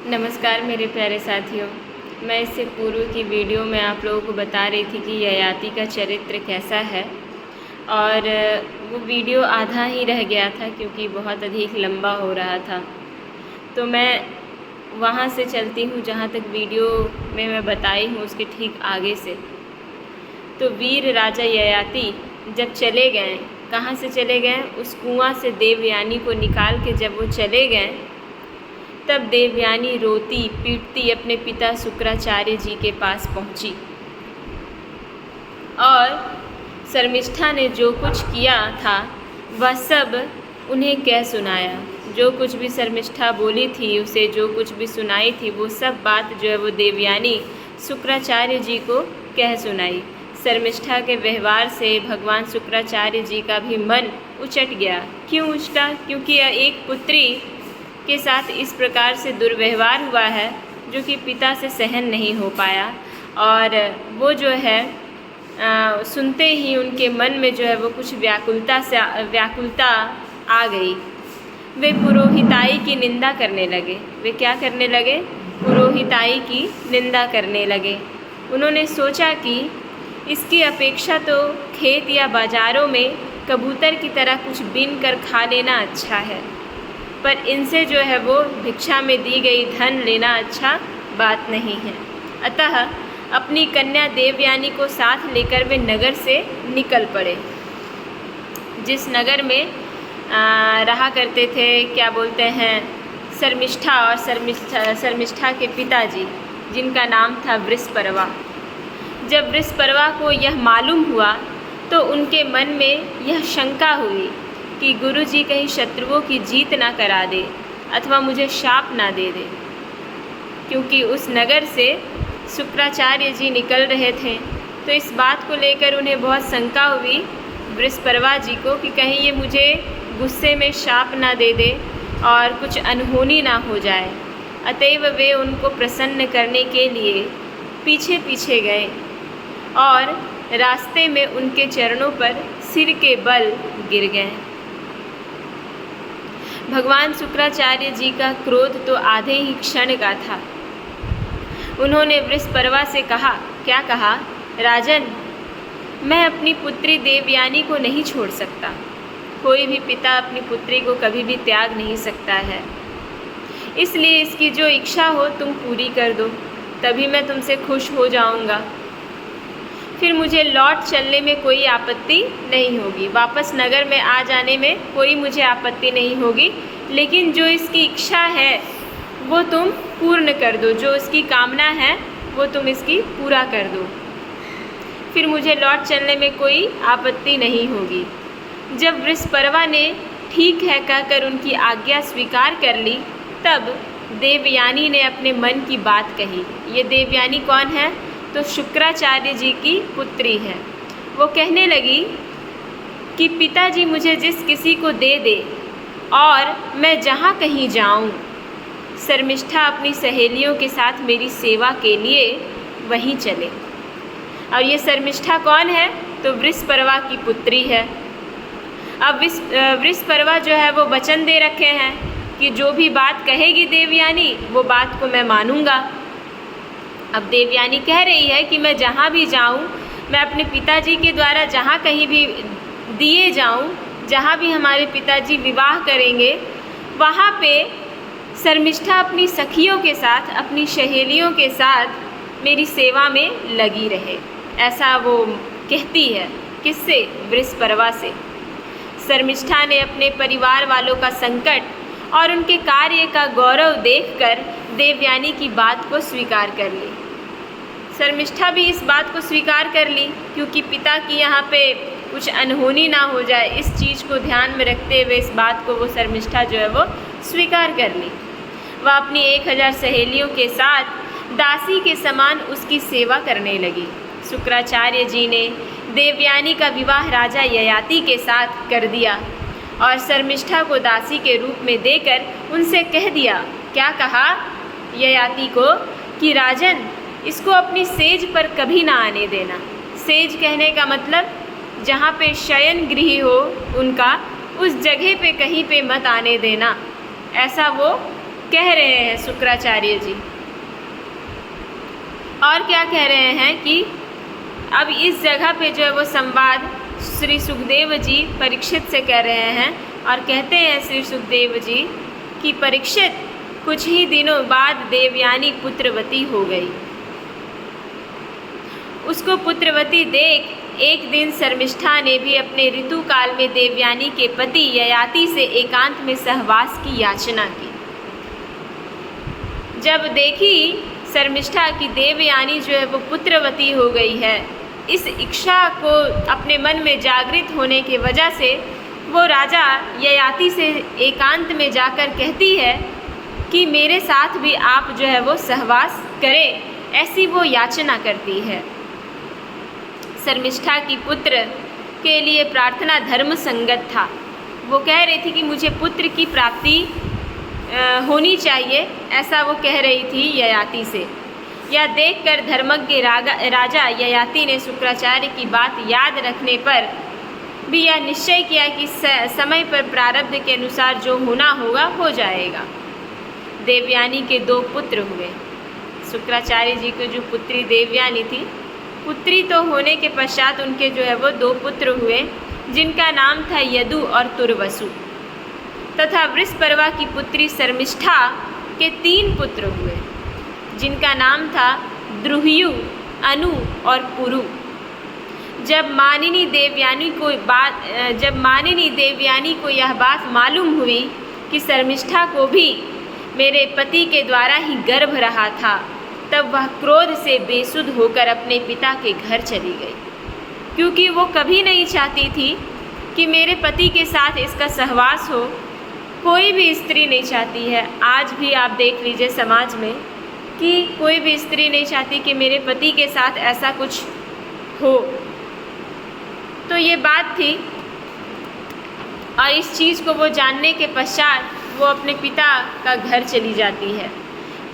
नमस्कार मेरे प्यारे साथियों। मैं इससे पूर्व की वीडियो में आप लोगों को बता रही थी कि ययाति का चरित्र कैसा है, और वो वीडियो आधा ही रह गया था क्योंकि बहुत अधिक लंबा हो रहा था। तो मैं वहाँ से चलती हूँ जहाँ तक वीडियो में मैं बताई हूँ उसके ठीक आगे से। तो वीर राजा ययाति जब चले गए, कहाँ से चले गए? उस कुआं से देवयानी को निकाल के जब वो चले गए, तब देवयानी रोती पीटती अपने पिता शुक्राचार्य जी के पास पहुंची और शर्मिष्ठा ने जो कुछ किया था वह सब उन्हें कह सुनाया। जो कुछ भी शर्मिष्ठा बोली थी, उसे जो कुछ भी सुनाई थी, वो सब बात जो है वो देवयानी शुक्राचार्य जी को कह सुनाई। शर्मिष्ठा के व्यवहार से भगवान शुक्राचार्य जी का भी मन उचट गया। क्यों उचटा? क्योंकि एक पुत्री के साथ इस प्रकार से दुर्व्यवहार हुआ है जो कि पिता से सहन नहीं हो पाया, और वो जो है सुनते ही उनके मन में जो है वो कुछ व्याकुलता आ गई। वे पुरोहिताई की निंदा करने लगे। वे क्या करने लगे? पुरोहिताई की निंदा करने लगे। उन्होंने सोचा कि इसकी अपेक्षा तो खेत या बाज़ारों में कबूतर की तरह कुछ बीन कर खा लेना अच्छा है, पर इनसे जो है वो भिक्षा में दी गई धन लेना अच्छा बात नहीं है। अतः अपनी कन्या देवयानी को साथ लेकर वे नगर से निकल पड़े। जिस नगर में रहा करते थे, क्या बोलते हैं, शर्मिष्ठा और शर्मिष्ठा के पिताजी, जिनका नाम था वृषपर्वा। जब वृषपर्वा को यह मालूम हुआ तो उनके मन में यह शंका हुई कि गुरुजी कहीं शत्रुओं की जीत ना करा दे अथवा मुझे शाप ना दे दे, क्योंकि उस नगर से शुक्राचार्य जी निकल रहे थे। तो इस बात को लेकर उन्हें बहुत शंका हुई वृषपर्वा जी को कि कहीं ये मुझे गुस्से में शाप ना दे दे और कुछ अनहोनी ना हो जाए। अतएव वे उनको प्रसन्न करने के लिए पीछे पीछे गए और रास्ते में उनके चरणों पर सिर के बल गिर गए। भगवान शुक्राचार्य जी का क्रोध तो आधे ही क्षण का था। उन्होंने वृषपर्वा से कहा, क्या कहा? राजन, मैं अपनी पुत्री देवयानी को नहीं छोड़ सकता। कोई भी पिता अपनी पुत्री को कभी भी त्याग नहीं सकता है। इसलिए इसकी जो इच्छा हो तुम पूरी कर दो, तभी मैं तुमसे खुश हो जाऊंगा। फिर मुझे लौट चलने में कोई आपत्ति नहीं होगी, वापस नगर में आ जाने में कोई मुझे आपत्ति नहीं होगी, लेकिन जो इसकी इच्छा है वो तुम पूर्ण कर दो, जो इसकी कामना है वो तुम इसकी पूरा कर दो। फिर मुझे लौट चलने में कोई आपत्ति नहीं होगी। जब वृषपर्वा ने ठीक है कहकर उनकी आज्ञा स्वीकार कर ली, तब देवयानी ने अपने मन की बात कही। ये देवयानी कौन है? तो शुक्राचार्य जी की पुत्री है। वो कहने लगी कि पिताजी मुझे जिस किसी को दे दे और मैं जहाँ कहीं जाऊँ, शर्मिष्ठा अपनी सहेलियों के साथ मेरी सेवा के लिए वहीं चले। और ये शर्मिष्ठा कौन है? तो वृषपर्वा की पुत्री है। अब वृषपर्वा जो है वो वचन दे रखे हैं कि जो भी बात कहेगी देवयानी वो बात को मैं मानूंगा। अब देवयानी कह रही है कि मैं जहाँ भी जाऊँ, मैं अपने पिताजी के द्वारा जहाँ कहीं भी दिए जाऊँ, जहाँ भी हमारे पिताजी विवाह करेंगे, वहाँ पे शर्मिष्ठा अपनी सखियों के साथ, अपनी सहेलियों के साथ मेरी सेवा में लगी रहे। ऐसा वो कहती है। किससे? वृषपर्वा से। शर्मिष्ठा ने अपने परिवार वालों का संकट और उनके कार्य का गौरव देखकर देवयानी की बात को स्वीकार कर ली। शर्मिष्ठा भी इस बात को स्वीकार कर ली, क्योंकि पिता की यहाँ पे कुछ अनहोनी ना हो जाए, इस चीज़ को ध्यान में रखते हुए इस बात को वो शर्मिष्ठा जो है वो स्वीकार कर ली। वह अपनी 1000 सहेलियों के साथ दासी के समान उसकी सेवा करने लगी। शुक्राचार्य जी ने देवयानी का विवाह राजा ययाति के साथ कर दिया और शर्मिष्ठा को दासी के रूप में देकर उनसे कह दिया। क्या कहा? ययाति को कि राजन, इसको अपनी सेज पर कभी ना आने देना। सेज कहने का मतलब जहाँ पे शयन गृह हो उनका, उस जगह पे कहीं पे मत आने देना, ऐसा वो कह रहे हैं शुक्राचार्य जी। और क्या कह रहे हैं कि अब इस जगह पे जो है वो संवाद श्री सुखदेव जी परीक्षित से कह रहे हैं और कहते हैं श्री सुखदेव जी कि परीक्षित, कुछ ही दिनों बाद देवयानी पुत्रवती हो गई। उसको पुत्रवती देख एक दिन शर्मिष्ठा ने भी अपने ऋतु काल में देवयानी के पति ययाति से एकांत में सहवास की याचना की। जब देखी शर्मिष्ठा की देवयानी जो है वो पुत्रवती हो गई है, इस इच्छा को अपने मन में जागृत होने की वजह से वो राजा ययाति से एकांत में जाकर कहती है कि मेरे साथ भी आप जो है वो सहवास करें, ऐसी वो याचना करती है। शर्मिष्ठा की पुत्र के लिए प्रार्थना धर्म संगत था। वो कह रही थी कि मुझे पुत्र की प्राप्ति होनी चाहिए, ऐसा वो कह रही थी ययाति से। यह देखकर धर्मज्ञ राजा ययाति ने शुक्राचार्य की बात याद रखने पर भी यह निश्चय किया कि समय पर प्रारब्ध के अनुसार जो होना होगा हो जाएगा। देवयानी के 2 पुत्र हुए। शुक्राचार्य जी की जो पुत्री देवयानी थी, पुत्री तो होने के पश्चात उनके जो है वो 2 पुत्र हुए, जिनका नाम था यदु और तुर्वसु। तथा वृषपर्वा की पुत्री शर्मिष्ठा के 3 पुत्र हुए, जिनका नाम था द्रुह्यु, अनु और पुरु। जब मानिनी देवयानी को यह बात मालूम हुई कि शर्मिष्ठा को भी मेरे पति के द्वारा ही गर्भ रहा था, तब वह क्रोध से बेसुध होकर अपने पिता के घर चली गई, क्योंकि वो कभी नहीं चाहती थी कि मेरे पति के साथ इसका सहवास हो। कोई भी स्त्री नहीं चाहती है, आज भी आप देख लीजिए समाज में कि कोई भी स्त्री नहीं चाहती कि मेरे पति के साथ ऐसा कुछ हो। तो ये बात थी, और इस चीज़ को वो जानने के पश्चात वो अपने पिता का घर चली जाती है।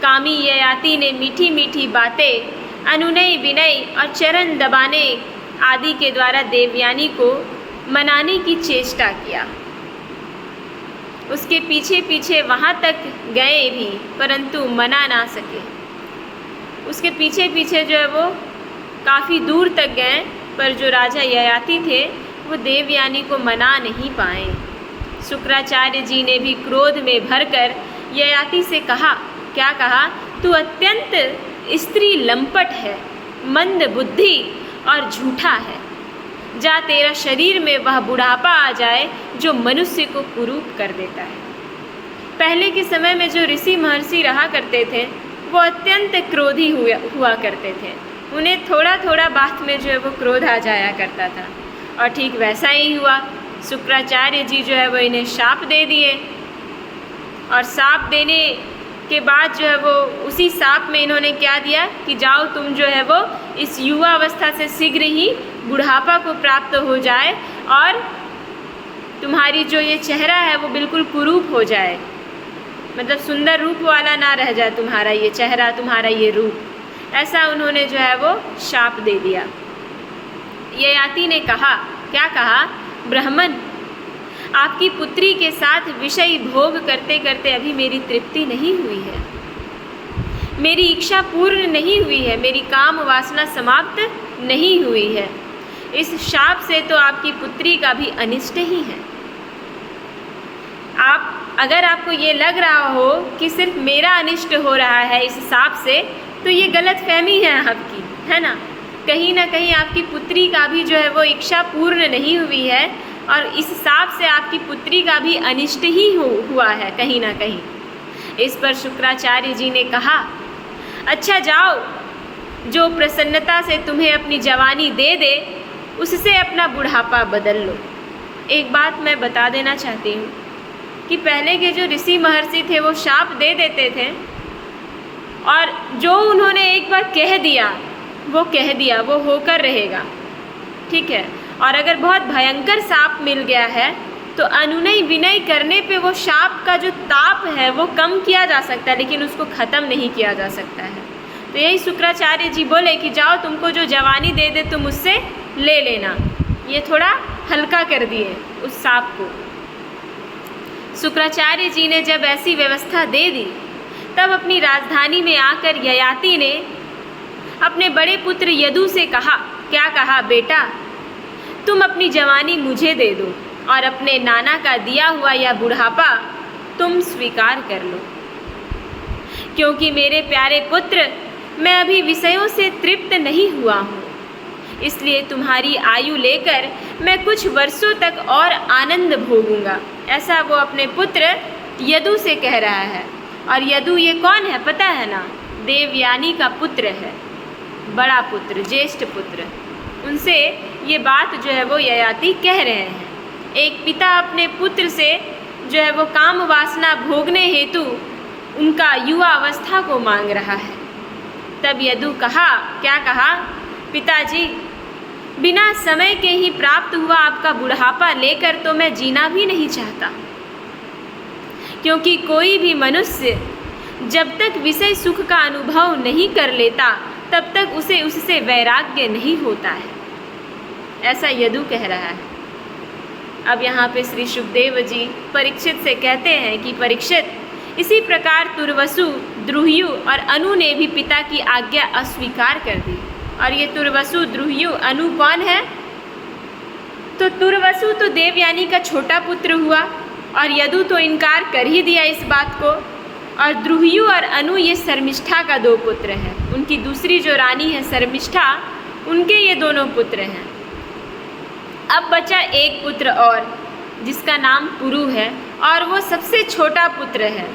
कामी ययाति ने मीठी मीठी बातें, अनुनय विनय और चरण दबाने आदि के द्वारा देवयानी को मनाने की चेष्टा किया। उसके पीछे पीछे वहाँ तक गए भी, परंतु मना ना सके। उसके पीछे पीछे जो है वो काफ़ी दूर तक गए, पर जो राजा ययाति थे वो देवयानी को मना नहीं पाए। शुक्राचार्य जी ने भी क्रोध में भरकर ययाति से कहा, क्या कहा? तू अत्यंत स्त्री लंपट है, मंद बुद्धि और झूठा है। जा तेरा शरीर में वह बुढ़ापा आ जाए जो मनुष्य को कुरूप कर देता है। पहले के समय में जो ऋषि महर्षि रहा करते थे वो अत्यंत क्रोधी हुआ करते थे। उन्हें थोड़ा थोड़ा बात में जो है वो क्रोध आ जाया करता था, और ठीक वैसा ही हुआ। शुक्राचार्य जी जो है वो इन्हें शाप दे दिए, और शाप देने के बाद जो है वो उसी शाप में इन्होंने क्या दिया कि जाओ तुम जो है वो इस युवा अवस्था से शीघ्र ही बुढ़ापा को प्राप्त हो जाए, और तुम्हारी जो ये चेहरा है वो बिल्कुल कुरूप हो जाए, मतलब सुंदर रूप वाला ना रह जाए तुम्हारा ये चेहरा, तुम्हारा ये रूप। ऐसा उन्होंने जो है वो शाप दे दिया। ययाति ने कहा, क्या कहा? ब्राह्मण, आपकी पुत्री के साथ विषय भोग करते करते अभी मेरी तृप्ति नहीं हुई है, मेरी इच्छा पूर्ण नहीं हुई है, मेरी काम वासना समाप्त नहीं हुई है। इस शाप से तो आपकी पुत्री का भी अनिष्ट ही है। अगर आपको ये लग रहा हो कि सिर्फ मेरा अनिष्ट हो रहा है इस शाप से, तो ये गलतफहमी है आपकी, है ना कहीं आपकी पुत्री का भी जो है वो इच्छा पूर्ण नहीं हुई है, और इस शाप से आपकी पुत्री का भी अनिष्ट ही हुआ है कहीं ना कहीं। इस पर शुक्राचार्य जी ने कहा, अच्छा जाओ, जो प्रसन्नता से तुम्हें अपनी जवानी दे दे उससे अपना बुढ़ापा बदल लो। एक बात मैं बता देना चाहती हूँ कि पहले के जो ऋषि महर्षि थे वो शाप दे देते थे, और जो उन्होंने एक बार कह दिया वो होकर रहेगा, ठीक है। और अगर बहुत भयंकर शाप मिल गया है तो अनुनय विनय करने पे वो शाप का जो ताप है वो कम किया जा सकता है, लेकिन उसको ख़त्म नहीं किया जा सकता है। तो यही शुक्राचार्य जी बोले कि जाओ, तुमको जो जवानी दे दे तुम उससे ले लेना। ये थोड़ा हल्का कर दिए उस शाप को। शुक्राचार्य जी ने जब ऐसी व्यवस्था दे दी तब अपनी राजधानी में आकर ययाति ने अपने बड़े पुत्र यदु से कहा, क्या कहा, बेटा तुम अपनी जवानी मुझे दे दो और अपने नाना का दिया हुआ यह बुढ़ापा तुम स्वीकार कर लो, क्योंकि मेरे प्यारे पुत्र मैं अभी विषयों से तृप्त नहीं हुआ हूँ, इसलिए तुम्हारी आयु लेकर मैं कुछ वर्षों तक और आनंद भोगूंगा। ऐसा वो अपने पुत्र यदु से कह रहा है। और यदु ये कौन है पता है ना? देवयानी का पुत्र है, बड़ा पुत्र, ज्येष्ठ पुत्र। उनसे ये बात जो है वो ययाति कह रहे हैं। एक पिता अपने पुत्र से जो है वो काम वासना भोगने हेतु उनका युवा अवस्था को मांग रहा है। तब यदु कहा, क्या कहा, पिताजी बिना समय के ही प्राप्त हुआ आपका बुढ़ापा लेकर तो मैं जीना भी नहीं चाहता, क्योंकि कोई भी मनुष्य जब तक विषय सुख का अनुभव नहीं कर लेता तब तक उसे उससे वैराग्य नहीं होता है। ऐसा यदु कह रहा है। अब यहाँ पे श्री शुकदेव जी परीक्षित से कहते हैं कि परीक्षित, इसी प्रकार तुर्वसु, द्रुह्यु और अनु ने भी पिता की आज्ञा अस्वीकार कर दी। और ये तुर्वसु, द्रुह्यु, अनु कौन है? तो तुर्वसु तो देवयानी का छोटा पुत्र हुआ और यदु तो इनकार कर ही दिया इस बात को। और द्रुह्यु और अनु ये शर्मिष्ठा का दो पुत्र हैं। उनकी दूसरी जो रानी है शर्मिष्ठा, उनके ये दोनों पुत्र हैं। अब बचा एक पुत्र और, जिसका नाम पुरु है और वो सबसे छोटा पुत्र है।